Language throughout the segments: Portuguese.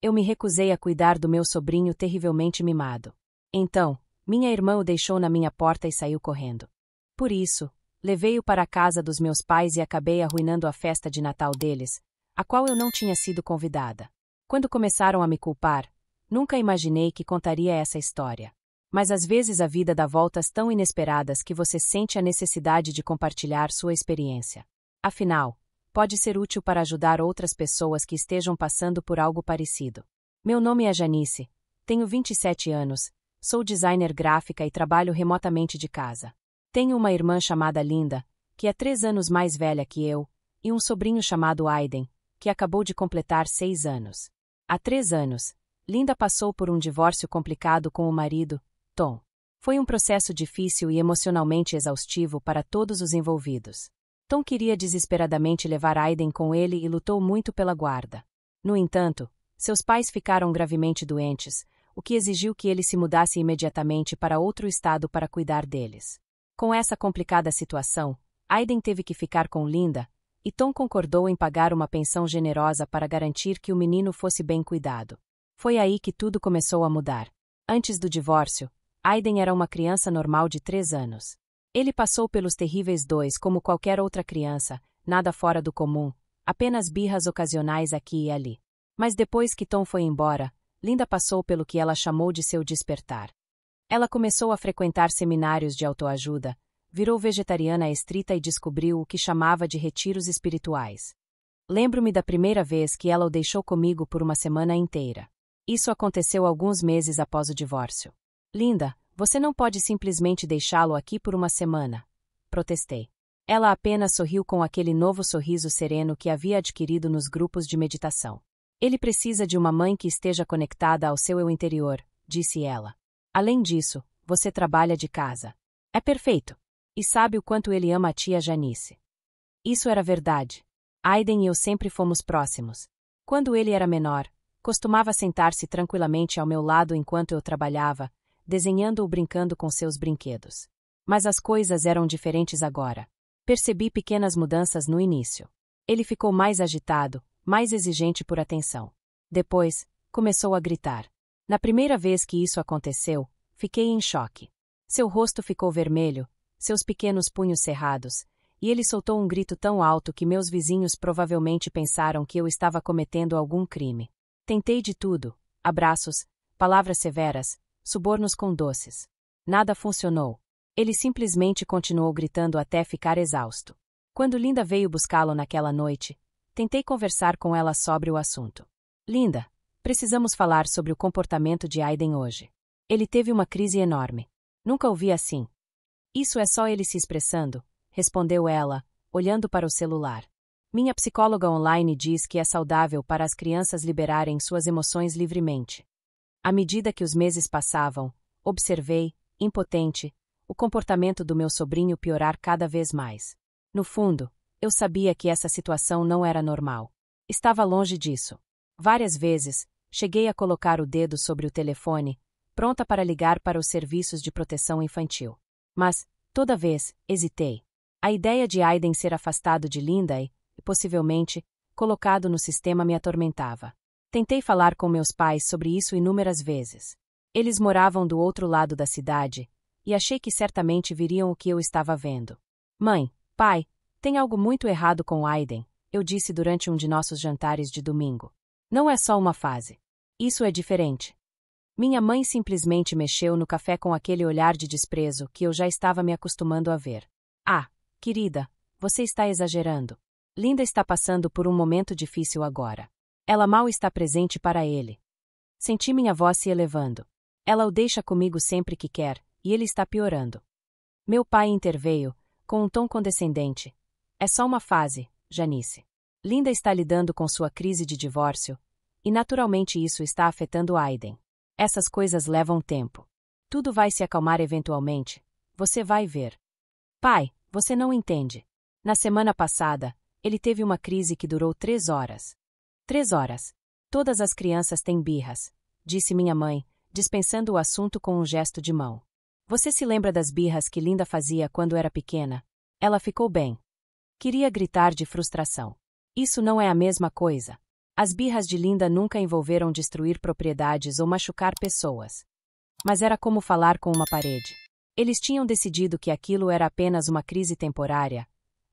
Eu me recusei a cuidar do meu sobrinho terrivelmente mimado. Então, minha irmã o deixou na minha porta e saiu correndo. Por isso, levei-o para a casa dos meus pais e acabei arruinando a festa de Natal deles, a qual eu não tinha sido convidada. Quando começaram a me culpar, nunca imaginei que contaria essa história. Mas às vezes a vida dá voltas tão inesperadas que você sente a necessidade de compartilhar sua experiência. Afinal, pode ser útil para ajudar outras pessoas que estejam passando por algo parecido. Meu nome é Janice, tenho 27 anos, sou designer gráfica e trabalho remotamente de casa. Tenho uma irmã chamada Linda, que é 3 anos mais velha que eu, e um sobrinho chamado Aiden, que acabou de completar 6 anos. Há 3 anos, Linda passou por um divórcio complicado com o marido, Tom. Foi um processo difícil e emocionalmente exaustivo para todos os envolvidos. Tom queria desesperadamente levar Aiden com ele e lutou muito pela guarda. No entanto, seus pais ficaram gravemente doentes, o que exigiu que ele se mudasse imediatamente para outro estado para cuidar deles. Com essa complicada situação, Aiden teve que ficar com Linda, e Tom concordou em pagar uma pensão generosa para garantir que o menino fosse bem cuidado. Foi aí que tudo começou a mudar. Antes do divórcio, Aiden era uma criança normal de 3 anos. Ele passou pelos terríveis 2 como qualquer outra criança, nada fora do comum, apenas birras ocasionais aqui e ali. Mas depois que Tom foi embora, Linda passou pelo que ela chamou de seu despertar. Ela começou a frequentar seminários de autoajuda, virou vegetariana estrita e descobriu o que chamava de retiros espirituais. Lembro-me da primeira vez que ela o deixou comigo por uma semana inteira. Isso aconteceu alguns meses após o divórcio. Linda, você não pode simplesmente deixá-lo aqui por uma semana, protestei. Ela apenas sorriu com aquele novo sorriso sereno que havia adquirido nos grupos de meditação. Ele precisa de uma mãe que esteja conectada ao seu eu interior, disse ela. Além disso, você trabalha de casa. É perfeito. E sabe o quanto ele ama a tia Janice. Isso era verdade. Aiden e eu sempre fomos próximos. Quando ele era menor, costumava sentar-se tranquilamente ao meu lado enquanto eu trabalhava, desenhando ou brincando com seus brinquedos. Mas as coisas eram diferentes agora. Percebi pequenas mudanças no início. Ele ficou mais agitado, mais exigente por atenção. Depois, começou a gritar. Na primeira vez que isso aconteceu, fiquei em choque. Seu rosto ficou vermelho, seus pequenos punhos cerrados, e ele soltou um grito tão alto que meus vizinhos provavelmente pensaram que eu estava cometendo algum crime. Tentei de tudo, abraços, palavras severas, subornos com doces. Nada funcionou. Ele simplesmente continuou gritando até ficar exausto. Quando Linda veio buscá-lo naquela noite, tentei conversar com ela sobre o assunto. Linda, precisamos falar sobre o comportamento de Aiden hoje. Ele teve uma crise enorme. Nunca o vi assim. Isso é só ele se expressando, respondeu ela, olhando para o celular. Minha psicóloga online diz que é saudável para as crianças liberarem suas emoções livremente. À medida que os meses passavam, observei, impotente, o comportamento do meu sobrinho piorar cada vez mais. No fundo, eu sabia que essa situação não era normal. Estava longe disso. Várias vezes, cheguei a colocar o dedo sobre o telefone, pronta para ligar para os serviços de proteção infantil. Mas, toda vez, hesitei. A ideia de Aiden ser afastado de Linda e, possivelmente, colocado no sistema me atormentava. Tentei falar com meus pais sobre isso inúmeras vezes. Eles moravam do outro lado da cidade, e achei que certamente viriam o que eu estava vendo. Mãe, pai, tem algo muito errado com Aiden, eu disse durante um de nossos jantares de domingo. Não é só uma fase. Isso é diferente. Minha mãe simplesmente mexeu no café com aquele olhar de desprezo que eu já estava me acostumando a ver. Ah, querida, você está exagerando. Linda está passando por um momento difícil agora. Ela mal está presente para ele. Senti minha voz se elevando. Ela o deixa comigo sempre que quer, e ele está piorando. Meu pai interveio, com um tom condescendente. É só uma fase, Janice. Linda está lidando com sua crise de divórcio, e naturalmente isso está afetando Aiden. Essas coisas levam tempo. Tudo vai se acalmar eventualmente. Você vai ver. Pai, você não entende. Na semana passada, ele teve uma crise que durou 3 horas. 3 horas. Todas as crianças têm birras, disse minha mãe, dispensando o assunto com um gesto de mão. Você se lembra das birras que Linda fazia quando era pequena? Ela ficou bem. Queria gritar de frustração. Isso não é a mesma coisa. As birras de Linda nunca envolveram destruir propriedades ou machucar pessoas. Mas era como falar com uma parede. Eles tinham decidido que aquilo era apenas uma crise temporária,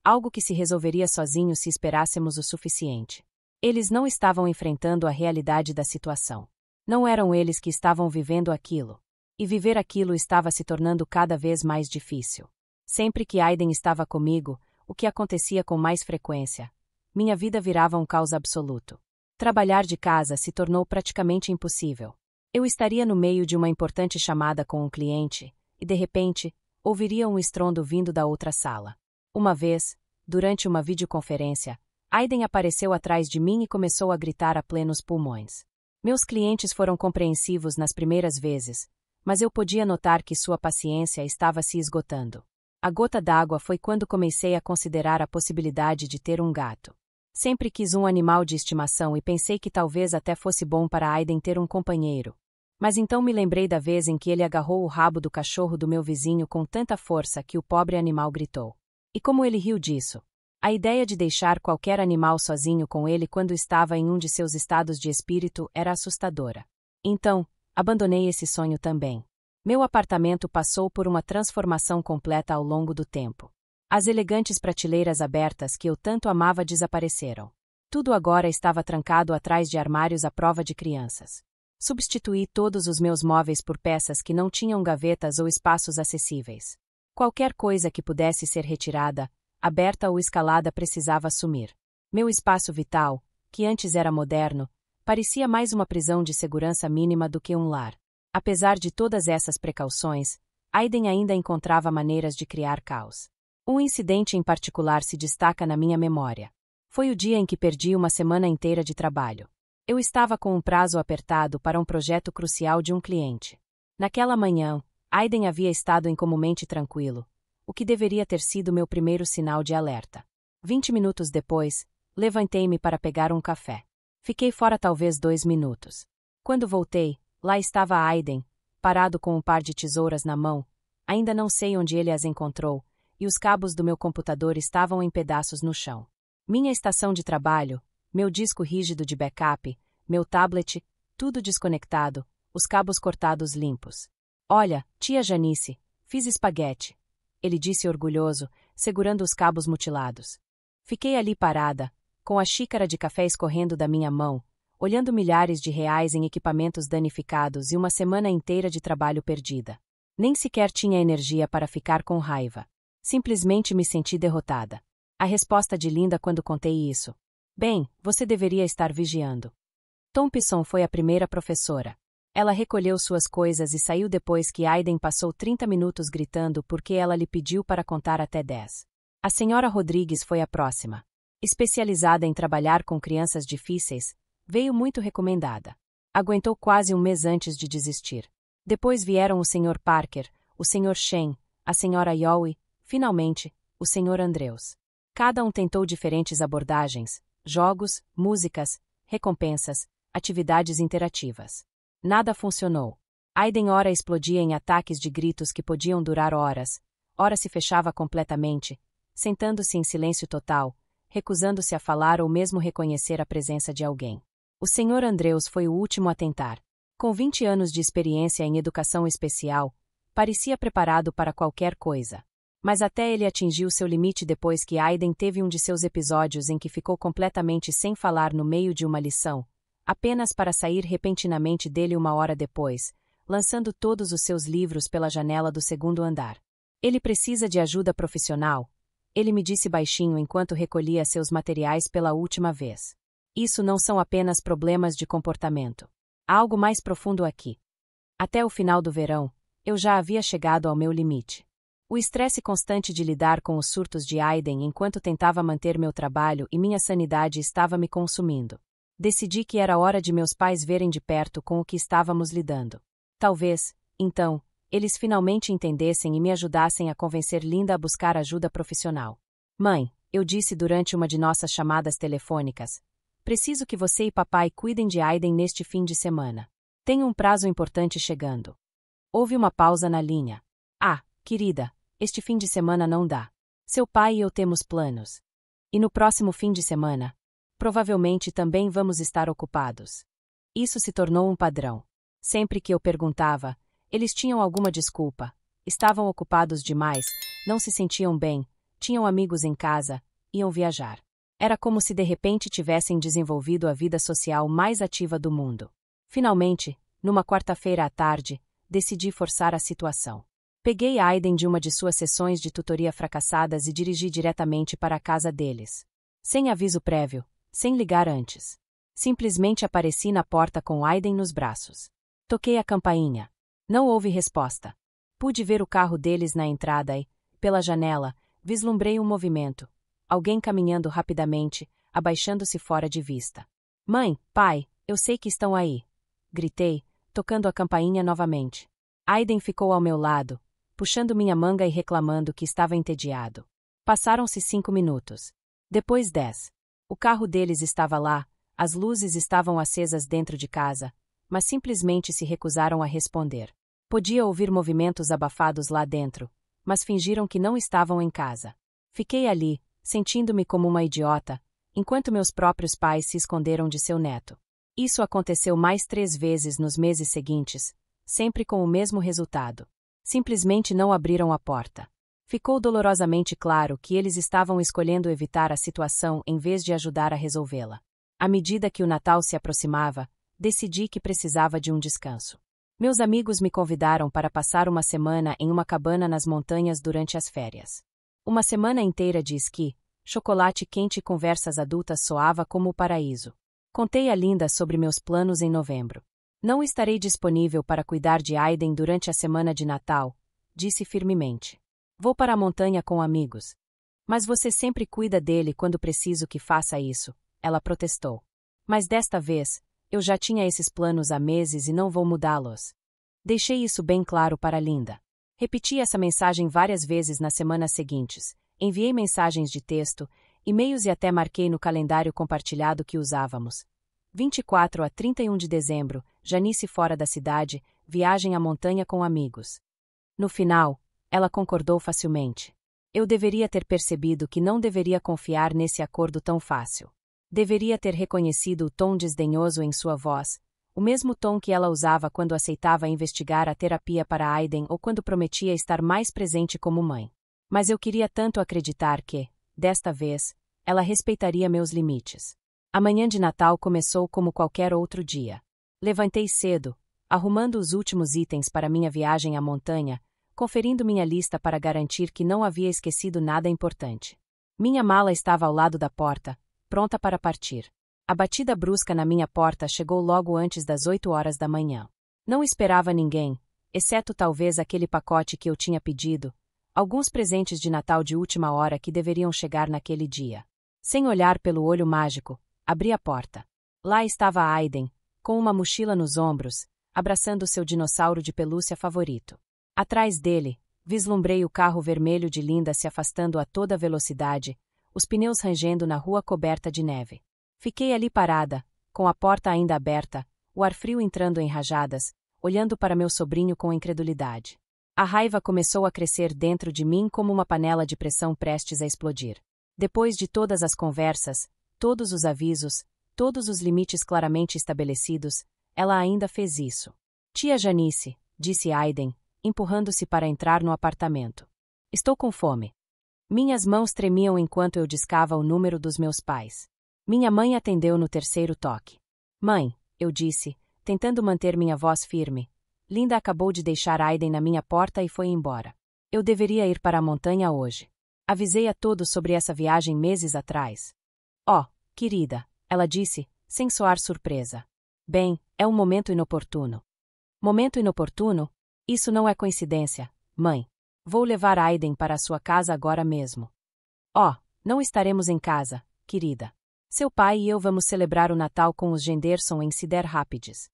algo que se resolveria sozinho se esperássemos o suficiente. Eles não estavam enfrentando a realidade da situação. Não eram eles que estavam vivendo aquilo. E viver aquilo estava se tornando cada vez mais difícil. Sempre que Aiden estava comigo, o que acontecia com mais frequência? Minha vida virava um caos absoluto. Trabalhar de casa se tornou praticamente impossível. Eu estaria no meio de uma importante chamada com um cliente, e de repente, ouviria um estrondo vindo da outra sala. Uma vez, durante uma videoconferência, Aiden apareceu atrás de mim e começou a gritar a plenos pulmões. Meus clientes foram compreensivos nas primeiras vezes, mas eu podia notar que sua paciência estava se esgotando. A gota d'água foi quando comecei a considerar a possibilidade de ter um gato. Sempre quis um animal de estimação e pensei que talvez até fosse bom para Aiden ter um companheiro. Mas então me lembrei da vez em que ele agarrou o rabo do cachorro do meu vizinho com tanta força que o pobre animal gritou. E como ele riu disso? A ideia de deixar qualquer animal sozinho com ele quando estava em um de seus estados de espírito era assustadora. Então, abandonei esse sonho também. Meu apartamento passou por uma transformação completa ao longo do tempo. As elegantes prateleiras abertas que eu tanto amava desapareceram. Tudo agora estava trancado atrás de armários à prova de crianças. Substituí todos os meus móveis por peças que não tinham gavetas ou espaços acessíveis. Qualquer coisa que pudesse ser retirada, aberta ou escalada precisava sumir. Meu espaço vital, que antes era moderno, parecia mais uma prisão de segurança mínima do que um lar. Apesar de todas essas precauções, Aiden ainda encontrava maneiras de criar caos. Um incidente em particular se destaca na minha memória. Foi o dia em que perdi uma semana inteira de trabalho. Eu estava com um prazo apertado para um projeto crucial de um cliente. Naquela manhã, Aiden havia estado incomumente tranquilo, o que deveria ter sido meu primeiro sinal de alerta. 20 minutos depois, levantei-me para pegar um café. Fiquei fora talvez 2 minutos. Quando voltei, lá estava Aiden, parado com um par de tesouras na mão. Ainda não sei onde ele as encontrou, e os cabos do meu computador estavam em pedaços no chão. Minha estação de trabalho, meu disco rígido de backup, meu tablet, tudo desconectado, os cabos cortados limpos. Olha, tia Janice, fiz espaguete, ele disse orgulhoso, segurando os cabos mutilados. Fiquei ali parada, com a xícara de café escorrendo da minha mão, olhando milhares de reais em equipamentos danificados e uma semana inteira de trabalho perdida. Nem sequer tinha energia para ficar com raiva. Simplesmente me senti derrotada. A resposta de Linda quando contei isso. Bem, você deveria estar vigiando. Thompson foi a primeira professora. Ela recolheu suas coisas e saiu depois que Aiden passou 30 minutos gritando porque ela lhe pediu para contar até 10. A senhora Rodrigues foi a próxima. Especializada em trabalhar com crianças difíceis, veio muito recomendada. Aguentou quase um mês antes de desistir. Depois vieram o Sr. Parker, o Sr. Shen, a Sra. Yowie, finalmente, o Sr. Andrews. Cada um tentou diferentes abordagens, jogos, músicas, recompensas, atividades interativas. Nada funcionou. Aiden ora explodia em ataques de gritos que podiam durar horas, ora se fechava completamente, sentando-se em silêncio total, recusando-se a falar ou mesmo reconhecer a presença de alguém. O Sr. Andrews foi o último a tentar. Com 20 anos de experiência em educação especial, parecia preparado para qualquer coisa. Mas até ele atingiu seu limite depois que Aiden teve um de seus episódios em que ficou completamente sem falar no meio de uma lição, apenas para sair repentinamente dele uma hora depois, lançando todos os seus livros pela janela do segundo andar. Ele precisa de ajuda profissional, ele me disse baixinho enquanto recolhia seus materiais pela última vez. Isso não são apenas problemas de comportamento. Há algo mais profundo aqui. Até o final do verão, eu já havia chegado ao meu limite. O estresse constante de lidar com os surtos de Aiden enquanto tentava manter meu trabalho e minha sanidade estava me consumindo. Decidi que era hora de meus pais verem de perto com o que estávamos lidando. Talvez, então, eles finalmente entendessem e me ajudassem a convencer Linda a buscar ajuda profissional. Mãe, eu disse durante uma de nossas chamadas telefônicas, preciso que você e papai cuidem de Aiden neste fim de semana. Tenho um prazo importante chegando. Houve uma pausa na linha. Ah, querida, este fim de semana não dá. Seu pai e eu temos planos. E no próximo fim de semana? provavelmente também vamos estar ocupados. Isso se tornou um padrão. Sempre que eu perguntava, eles tinham alguma desculpa. Estavam ocupados demais, não se sentiam bem, tinham amigos em casa, iam viajar. Era como se de repente tivessem desenvolvido a vida social mais ativa do mundo. Finalmente, numa quarta-feira à tarde, decidi forçar a situação. Peguei Aiden de uma de suas sessões de tutoria fracassadas e dirigi diretamente para a casa deles. Sem aviso prévio, sem ligar antes. Simplesmente apareci na porta com Aiden nos braços. Toquei a campainha. Não houve resposta. Pude ver o carro deles na entrada e, pela janela, vislumbrei um movimento. Alguém caminhando rapidamente, abaixando-se fora de vista. Mãe, pai, eu sei que estão aí. Gritei, tocando a campainha novamente. Aiden ficou ao meu lado, puxando minha manga e reclamando que estava entediado. Passaram-se 5 minutos. Depois 10. O carro deles estava lá, as luzes estavam acesas dentro de casa, mas simplesmente se recusaram a responder. Podia ouvir movimentos abafados lá dentro, mas fingiram que não estavam em casa. Fiquei ali, sentindo-me como uma idiota, enquanto meus próprios pais se esconderam de seu neto. Isso aconteceu mais 3 vezes nos meses seguintes, sempre com o mesmo resultado. Simplesmente não abriram a porta. Ficou dolorosamente claro que eles estavam escolhendo evitar a situação em vez de ajudar a resolvê-la. À medida que o Natal se aproximava, decidi que precisava de um descanso. Meus amigos me convidaram para passar uma semana em uma cabana nas montanhas durante as férias. Uma semana inteira de esqui, chocolate quente e conversas adultas soava como o paraíso. Contei a Linda sobre meus planos em novembro. Não estarei disponível para cuidar de Aiden durante a semana de Natal, disse firmemente. Vou para a montanha com amigos. Mas você sempre cuida dele quando preciso que faça isso, ela protestou. Mas desta vez, eu já tinha esses planos há meses e não vou mudá-los. Deixei isso bem claro para Linda. Repeti essa mensagem várias vezes nas semanas seguintes. Enviei mensagens de texto, e-mails e até marquei no calendário compartilhado que usávamos. 24 a 31 de dezembro, Janice fora da cidade, viagem à montanha com amigos. No final, ela concordou facilmente. Eu deveria ter percebido que não deveria confiar nesse acordo tão fácil. Deveria ter reconhecido o tom desdenhoso em sua voz, o mesmo tom que ela usava quando aceitava investigar a terapia para Aiden ou quando prometia estar mais presente como mãe. Mas eu queria tanto acreditar que, desta vez, ela respeitaria meus limites. A manhã de Natal começou como qualquer outro dia. Levantei cedo, arrumando os últimos itens para minha viagem à montanha, conferindo minha lista para garantir que não havia esquecido nada importante. Minha mala estava ao lado da porta, pronta para partir. A batida brusca na minha porta chegou logo antes das 8 horas da manhã. Não esperava ninguém, exceto talvez aquele pacote que eu tinha pedido, alguns presentes de Natal de última hora que deveriam chegar naquele dia. Sem olhar pelo olho mágico, abri a porta. Lá estava Aiden, com uma mochila nos ombros, abraçando seu dinossauro de pelúcia favorito. Atrás dele, vislumbrei o carro vermelho de Linda se afastando a toda velocidade, os pneus rangendo na rua coberta de neve. Fiquei ali parada, com a porta ainda aberta, o ar frio entrando em rajadas, olhando para meu sobrinho com incredulidade. A raiva começou a crescer dentro de mim como uma panela de pressão prestes a explodir. Depois de todas as conversas, todos os avisos, todos os limites claramente estabelecidos, ela ainda fez isso. Tia Janice, disse Aiden, empurrando-se para entrar no apartamento. Estou com fome. Minhas mãos tremiam enquanto eu discava o número dos meus pais. Minha mãe atendeu no terceiro toque. Mãe, eu disse, tentando manter minha voz firme. Linda acabou de deixar Aiden na minha porta e foi embora. Eu deveria ir para a montanha hoje. Avisei a todos sobre essa viagem meses atrás. Oh, querida, ela disse, sem soar surpresa. Bem, é um momento inoportuno. Momento inoportuno? Isso não é coincidência, mãe. Vou levar Aiden para a sua casa agora mesmo. Oh, não estaremos em casa, querida. Seu pai e eu vamos celebrar o Natal com os Genderson em Cedar Rapids.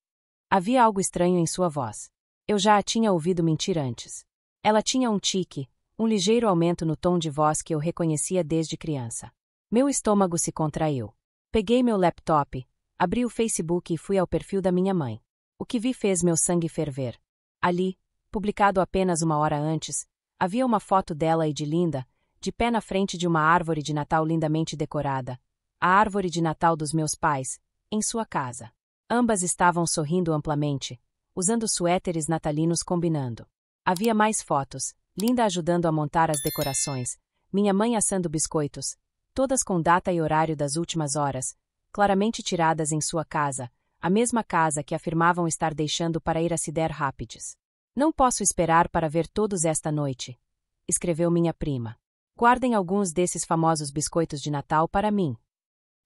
Havia algo estranho em sua voz. Eu já a tinha ouvido mentir antes. Ela tinha um tique, um ligeiro aumento no tom de voz que eu reconhecia desde criança. Meu estômago se contraiu. Peguei meu laptop, abri o Facebook e fui ao perfil da minha mãe. O que vi fez meu sangue ferver. Ali, publicado apenas uma hora antes, havia uma foto dela e de Linda, de pé na frente de uma árvore de Natal lindamente decorada. a árvore de Natal dos meus pais, em sua casa. Ambas estavam sorrindo amplamente, usando suéteres natalinos combinando. Havia mais fotos, Linda ajudando a montar as decorações, minha mãe assando biscoitos, todas com data e horário das últimas horas, claramente tiradas em sua casa, a mesma casa que afirmavam estar deixando para ir a Cedar Rapids. Não posso esperar para ver todos esta noite, escreveu minha prima. Guardem alguns desses famosos biscoitos de Natal para mim.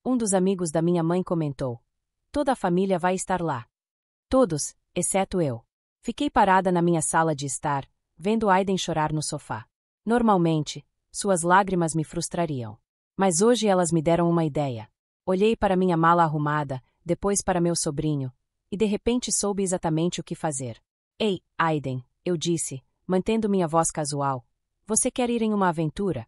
Um dos amigos da minha mãe comentou. Toda a família vai estar lá. Todos, exceto eu. Fiquei parada na minha sala de estar, vendo Aiden chorar no sofá. Normalmente, suas lágrimas me frustrariam. Mas hoje elas me deram uma ideia. Olhei para minha mala arrumada, depois para meu sobrinho, e de repente soube exatamente o que fazer. Ei, Aiden, eu disse, mantendo minha voz casual. Você quer ir em uma aventura?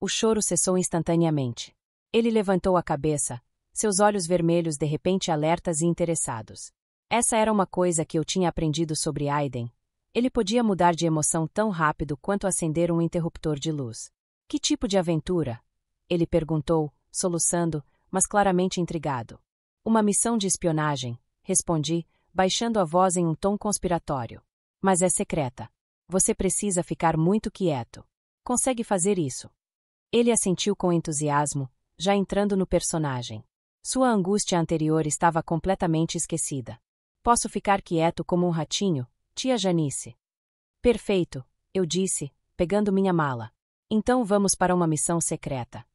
O choro cessou instantaneamente. Ele levantou a cabeça, seus olhos vermelhos de repente alertas e interessados. Essa era uma coisa que eu tinha aprendido sobre Aiden. Ele podia mudar de emoção tão rápido quanto acender um interruptor de luz. Que tipo de aventura? Ele perguntou, soluçando, mas claramente intrigado. Uma missão de espionagem, respondi, baixando a voz em um tom conspiratório. Mas é secreta. Você precisa ficar muito quieto. Consegue fazer isso? Ele assentiu com entusiasmo, já entrando no personagem. Sua angústia anterior estava completamente esquecida. Posso ficar quieto como um ratinho, tia Janice? Perfeito, eu disse, pegando minha mala. Então vamos para uma missão secreta.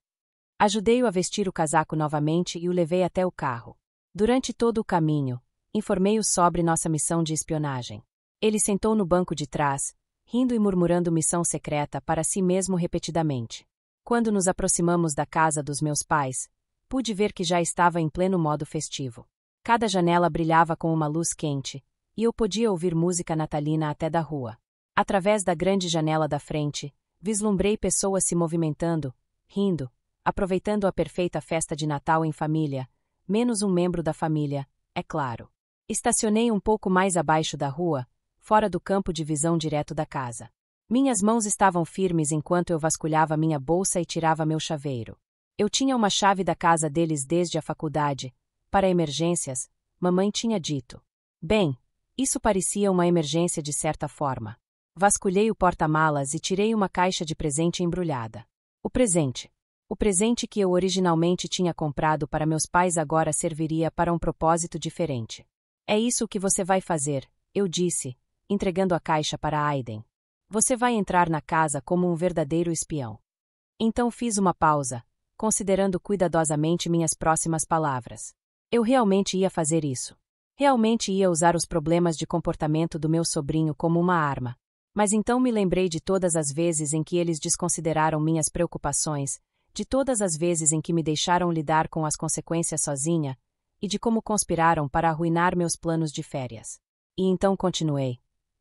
Ajudei-o a vestir o casaco novamente e o levei até o carro. Durante todo o caminho, informei-o sobre nossa missão de espionagem. Ele sentou no banco de trás, rindo e murmurando missão secreta para si mesmo repetidamente. Quando nos aproximamos da casa dos meus pais, pude ver que já estava em pleno modo festivo. Cada janela brilhava com uma luz quente, e eu podia ouvir música natalina até da rua. Através da grande janela da frente, vislumbrei pessoas se movimentando, rindo, aproveitando a perfeita festa de Natal em família, menos um membro da família, é claro. Estacionei um pouco mais abaixo da rua, fora do campo de visão direto da casa. Minhas mãos estavam firmes enquanto eu vasculhava minha bolsa e tirava meu chaveiro. Eu tinha uma chave da casa deles desde a faculdade. Para emergências, mamãe tinha dito. Bem, isso parecia uma emergência de certa forma. Vasculhei o porta-malas e tirei uma caixa de presente embrulhada. O presente. O presente que eu originalmente tinha comprado para meus pais agora serviria para um propósito diferente. É isso que você vai fazer, eu disse, entregando a caixa para Aiden. Você vai entrar na casa como um verdadeiro espião. Então fiz uma pausa, considerando cuidadosamente minhas próximas palavras. Eu realmente ia fazer isso. Realmente ia usar os problemas de comportamento do meu sobrinho como uma arma. Mas então me lembrei de todas as vezes em que eles desconsideraram minhas preocupações, de todas as vezes em que me deixaram lidar com as consequências sozinha, e de como conspiraram para arruinar meus planos de férias. E então continuei.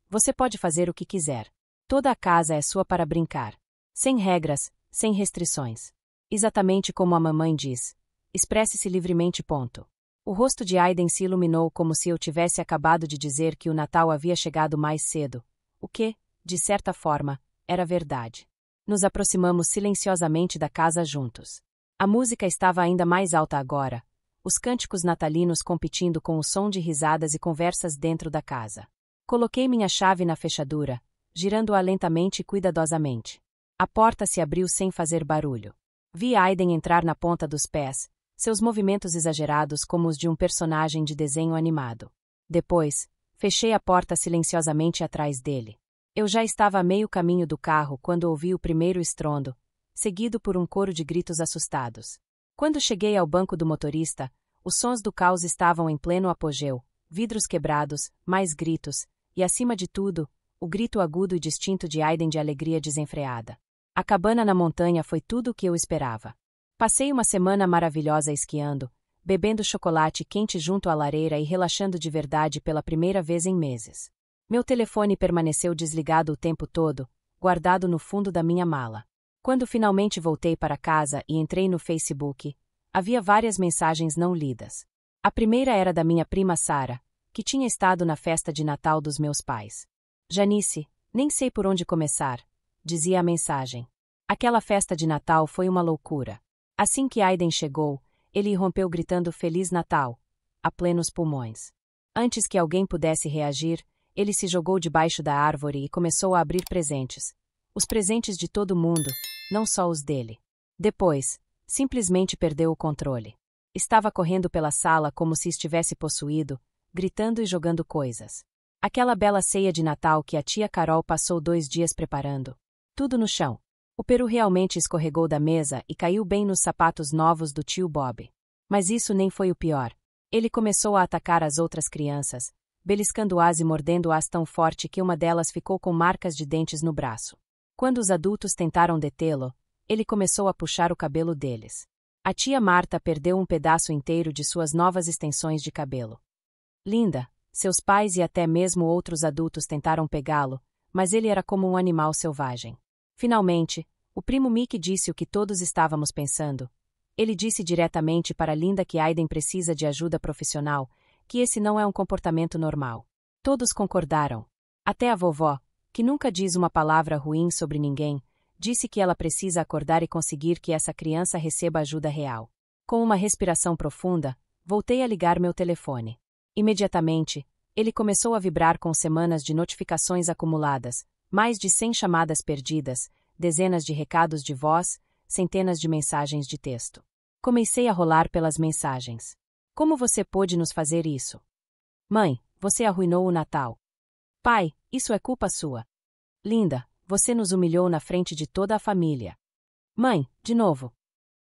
Você pode fazer o que quiser. Toda a casa é sua para brincar. Sem regras, sem restrições. Exatamente como a mamãe diz. Expresse-se livremente. Ponto. O rosto de Aiden se iluminou como se eu tivesse acabado de dizer que o Natal havia chegado mais cedo, o que, de certa forma, era verdade. Nos aproximamos silenciosamente da casa juntos. A música estava ainda mais alta agora, os cânticos natalinos competindo com o som de risadas e conversas dentro da casa. Coloquei minha chave na fechadura, girando-a lentamente e cuidadosamente. A porta se abriu sem fazer barulho. Vi Aiden entrar na ponta dos pés, seus movimentos exagerados como os de um personagem de desenho animado. Depois, fechei a porta silenciosamente atrás dele. Eu já estava a meio caminho do carro quando ouvi o primeiro estrondo, seguido por um coro de gritos assustados. Quando cheguei ao banco do motorista, os sons do caos estavam em pleno apogeu, vidros quebrados, mais gritos, e acima de tudo, o grito agudo e distinto de Aiden de alegria desenfreada. A cabana na montanha foi tudo o que eu esperava. Passei uma semana maravilhosa esquiando, bebendo chocolate quente junto à lareira e relaxando de verdade pela primeira vez em meses. Meu telefone permaneceu desligado o tempo todo, guardado no fundo da minha mala. Quando finalmente voltei para casa e entrei no Facebook, havia várias mensagens não lidas. A primeira era da minha prima Sara, que tinha estado na festa de Natal dos meus pais. Janice, nem sei por onde começar, dizia a mensagem. Aquela festa de Natal foi uma loucura. Assim que Aiden chegou, ele irrompeu gritando Feliz Natal, a plenos pulmões. Antes que alguém pudesse reagir, ele se jogou debaixo da árvore e começou a abrir presentes. Os presentes de todo mundo, não só os dele. Depois, simplesmente perdeu o controle. Estava correndo pela sala como se estivesse possuído, gritando e jogando coisas. Aquela bela ceia de Natal que a tia Carol passou 2 dias preparando. Tudo no chão. O peru realmente escorregou da mesa e caiu bem nos sapatos novos do tio Bob. Mas isso nem foi o pior. Ele começou a atacar as outras crianças, beliscando-as e mordendo-as tão forte que uma delas ficou com marcas de dentes no braço. Quando os adultos tentaram detê-lo, ele começou a puxar o cabelo deles. A tia Marta perdeu um pedaço inteiro de suas novas extensões de cabelo. Linda, seus pais e até mesmo outros adultos tentaram pegá-lo, mas ele era como um animal selvagem. Finalmente, o primo Mickey disse o que todos estávamos pensando. Ele disse diretamente para Linda que Aiden precisa de ajuda profissional, que esse não é um comportamento normal. Todos concordaram. Até a vovó, que nunca diz uma palavra ruim sobre ninguém, disse que ela precisa acordar e conseguir que essa criança receba ajuda real. Com uma respiração profunda, voltei a ligar meu telefone. Imediatamente, ele começou a vibrar com semanas de notificações acumuladas, mais de 100 chamadas perdidas, dezenas de recados de voz, centenas de mensagens de texto. Comecei a rolar pelas mensagens. Como você pôde nos fazer isso? Mãe, você arruinou o Natal. Pai, isso é culpa sua. Linda, você nos humilhou na frente de toda a família. Mãe, de novo.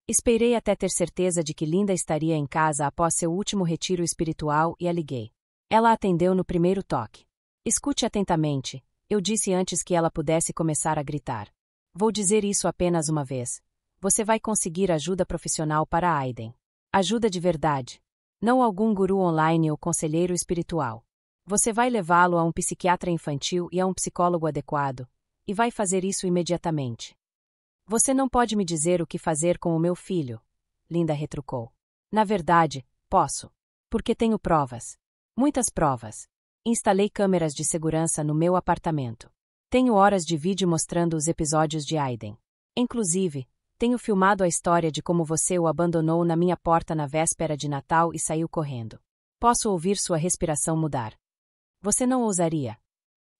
Esperei até ter certeza de que Linda estaria em casa após seu último retiro espiritual e a liguei. Ela atendeu no primeiro toque. Escute atentamente, eu disse antes que ela pudesse começar a gritar. Vou dizer isso apenas uma vez. Você vai conseguir ajuda profissional para Aiden. Ajuda de verdade. Não algum guru online ou conselheiro espiritual. Você vai levá-lo a um psiquiatra infantil e a um psicólogo adequado, e vai fazer isso imediatamente. Você não pode me dizer o que fazer com o meu filho, Linda retrucou. Na verdade, posso. Porque tenho provas. Muitas provas. Instalei câmeras de segurança no meu apartamento. Tenho horas de vídeo mostrando os episódios de Aiden. Inclusive, tenho filmado a história de como você o abandonou na minha porta na véspera de Natal e saiu correndo. Posso ouvir sua respiração mudar. Você não ousaria.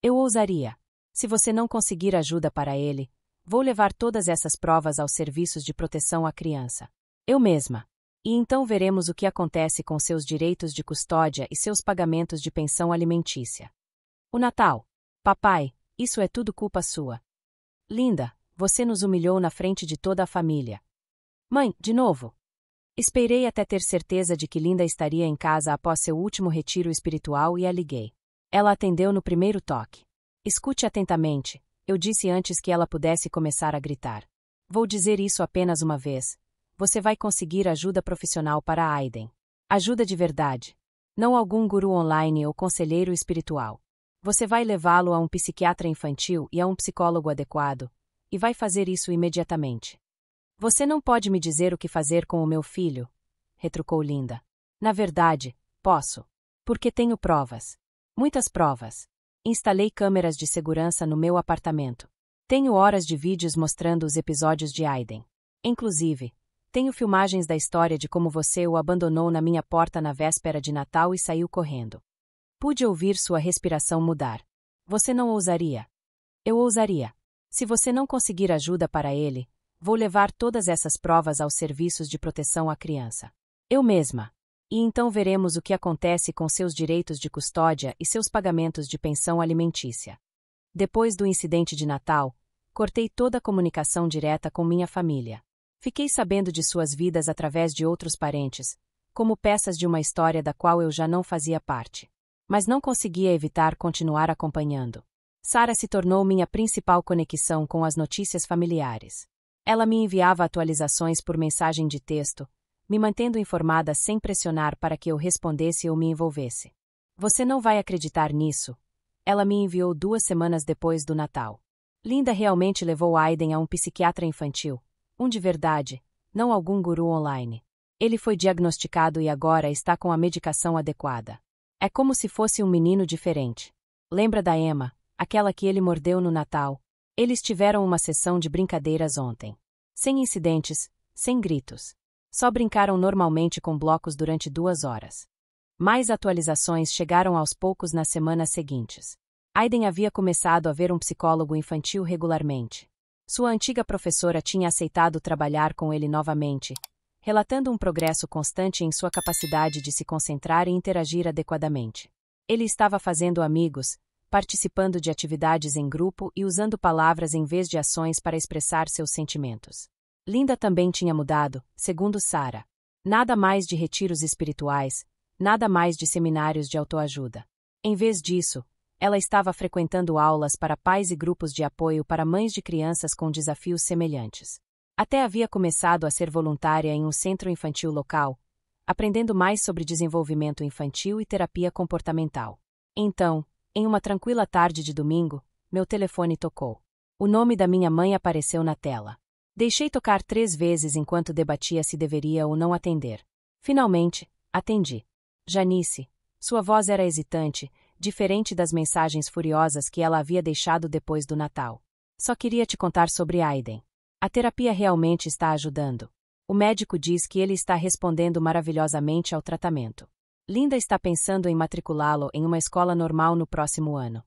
Eu ousaria. Se você não conseguir ajuda para ele, vou levar todas essas provas aos serviços de proteção à criança. Eu mesma. E então veremos o que acontece com seus direitos de custódia e seus pagamentos de pensão alimentícia. O Natal. Papai, isso é tudo culpa sua. Linda, você nos humilhou na frente de toda a família. Mãe, de novo. Esperei até ter certeza de que Linda estaria em casa após seu último retiro espiritual e a liguei. Ela atendeu no primeiro toque. Escute atentamente, eu disse antes que ela pudesse começar a gritar. Vou dizer isso apenas uma vez. Você vai conseguir ajuda profissional para Aiden. Ajuda de verdade. Não algum guru online ou conselheiro espiritual. Você vai levá-lo a um psiquiatra infantil e a um psicólogo adequado, e vai fazer isso imediatamente. Você não pode me dizer o que fazer com o meu filho, retrucou Linda. Na verdade, posso. Porque tenho provas. Muitas provas. Instalei câmeras de segurança no meu apartamento. Tenho horas de vídeos mostrando os episódios de Aiden. Inclusive, tenho filmagens da história de como você o abandonou na minha porta na véspera de Natal e saiu correndo. Pude ouvir sua respiração mudar. Você não ousaria. Eu ousaria. Se você não conseguir ajuda para ele, vou levar todas essas provas aos serviços de proteção à criança. Eu mesma. E então veremos o que acontece com seus direitos de custódia e seus pagamentos de pensão alimentícia. Depois do incidente de Natal, cortei toda a comunicação direta com minha família. Fiquei sabendo de suas vidas através de outros parentes, como peças de uma história da qual eu já não fazia parte. Mas não conseguia evitar continuar acompanhando. Sarah se tornou minha principal conexão com as notícias familiares. Ela me enviava atualizações por mensagem de texto, me mantendo informada sem pressionar para que eu respondesse ou me envolvesse. Você não vai acreditar nisso. Ela me enviou 2 semanas depois do Natal. Linda realmente levou Aiden a um psiquiatra infantil, um de verdade, não algum guru online. Ele foi diagnosticado e agora está com a medicação adequada. É como se fosse um menino diferente. Lembra da Emma, aquela que ele mordeu no Natal? Eles tiveram uma sessão de brincadeiras ontem. Sem incidentes, sem gritos. Só brincaram normalmente com blocos durante 2 horas. Mais atualizações chegaram aos poucos nas semanas seguintes. Aiden havia começado a ver um psicólogo infantil regularmente. Sua antiga professora tinha aceitado trabalhar com ele novamente, relatando um progresso constante em sua capacidade de se concentrar e interagir adequadamente. Ele estava fazendo amigos, participando de atividades em grupo e usando palavras em vez de ações para expressar seus sentimentos. Linda também tinha mudado, segundo Sarah. Nada mais de retiros espirituais, nada mais de seminários de autoajuda. Em vez disso, ela estava frequentando aulas para pais e grupos de apoio para mães de crianças com desafios semelhantes. Até havia começado a ser voluntária em um centro infantil local, aprendendo mais sobre desenvolvimento infantil e terapia comportamental. Então, em uma tranquila tarde de domingo, meu telefone tocou. O nome da minha mãe apareceu na tela. Deixei tocar 3 vezes enquanto debatia se deveria ou não atender. Finalmente, atendi. Janice. Sua voz era hesitante, diferente das mensagens furiosas que ela havia deixado depois do Natal. Só queria te contar sobre Aiden. A terapia realmente está ajudando. O médico diz que ele está respondendo maravilhosamente ao tratamento. Linda está pensando em matriculá-lo em uma escola normal no próximo ano.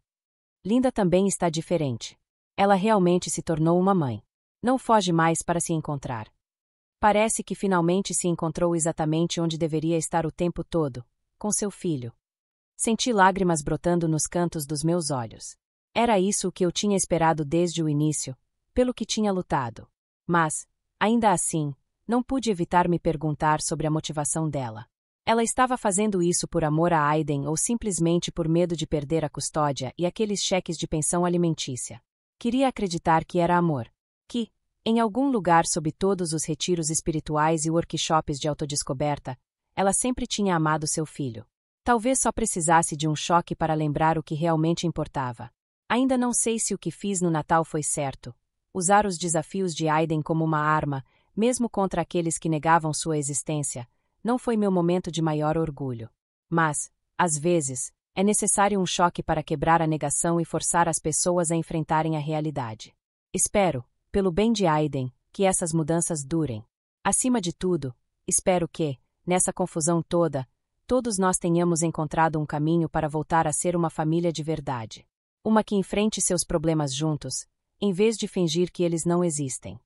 Linda também está diferente. Ela realmente se tornou uma mãe. Não foge mais para se encontrar. Parece que finalmente se encontrou exatamente onde deveria estar o tempo todo, com seu filho. Senti lágrimas brotando nos cantos dos meus olhos. Era isso o que eu tinha esperado desde o início, pelo que tinha lutado. Mas, ainda assim, não pude evitar me perguntar sobre a motivação dela. Ela estava fazendo isso por amor a Aiden ou simplesmente por medo de perder a custódia e aqueles cheques de pensão alimentícia? Queria acreditar que era amor. Que, em algum lugar sob todos os retiros espirituais e workshops de autodescoberta, ela sempre tinha amado seu filho. Talvez só precisasse de um choque para lembrar o que realmente importava. Ainda não sei se o que fiz no Natal foi certo. Usar os desafios de Aiden como uma arma, mesmo contra aqueles que negavam sua existência, não foi meu momento de maior orgulho. Mas, às vezes, é necessário um choque para quebrar a negação e forçar as pessoas a enfrentarem a realidade. Espero, pelo bem de Aiden, que essas mudanças durem. Acima de tudo, espero que, nessa confusão toda, todos nós tenhamos encontrado um caminho para voltar a ser uma família de verdade. Uma que enfrente seus problemas juntos, em vez de fingir que eles não existem.